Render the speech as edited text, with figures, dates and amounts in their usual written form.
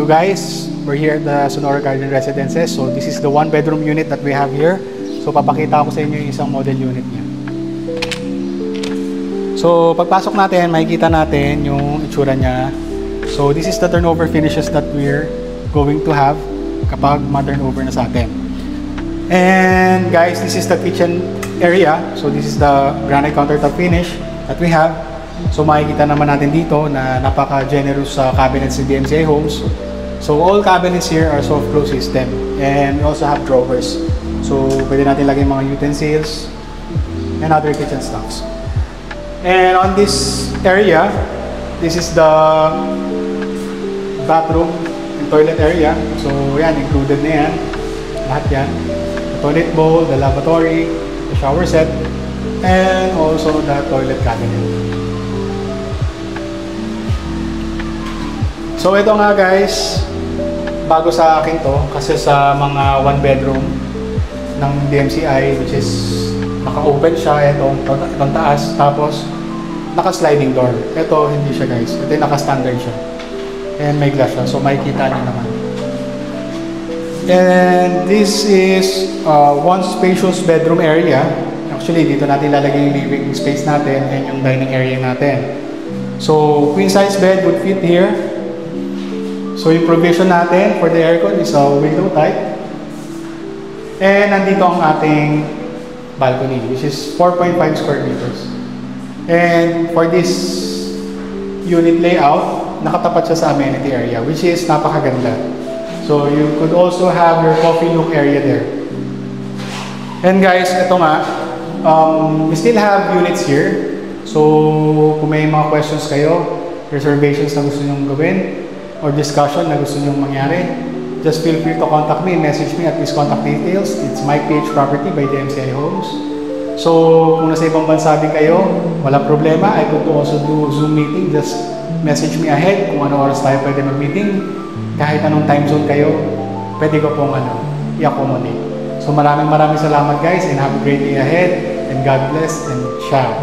So guys, we're here at the Sonora Garden Residences. So this is the one bedroom unit that we have here. So papakita ko sa inyo yung isang model unit niya. So pagpasok natin, makikita natin yung itsura niya. So this is the turnover finishes that we're going to have kapag ma-turnover na sa atin. And guys, this is the kitchen area. So this is the granite countertop finish that we have. So makikita naman natin dito na napaka-generous sa cabinets ni DMCI Homes. So all cabinets here are soft close system, and we also have drawers. So pwede natin lagay mga utensils and other kitchen stuffs. And on this area, this is the bathroom and toilet area. So yan, included na yan. Lahat yan. The toilet bowl, the lavatory, the shower set, and also the toilet cabinet. So ito nga guys, bago sa akin to kasi sa mga one bedroom ng DMCI, which is naka-open siya, itong taas, tapos naka-sliding door. Ito hindi siya guys, ito yung naka-standard siya and may glass siya, so makikita niyo naman. And this is one spacious bedroom area. Actually dito natin lalagay yung living space natin and yung dining area natin. So queen size bed would fit here. So yung provision natin for the aircon is a window type. And nandito ang ating balcony, which is 4.5 square meters. And for this unit layout, nakatapat siya sa amenity area, which is napakaganda. So you could also have your coffee nook area there. And guys, ito nga, we still have units here. So kung may mga questions kayo, reservations na gusto nyong gawin, or discussion na gusto nyong mangyari, just feel free to contact me, message me at these contact details. It's Mike PH Property by DMCI Homes. So, kung nasa ibang bansa din kayo, walang problema. I could also do Zoom meeting. Just message me ahead kung ano oras tayo pwede mag-meeting. Kahit anong time zone kayo, pwede ko pong i-accommodate. So, maraming salamat guys, and have a great day ahead, and God bless, and ciao!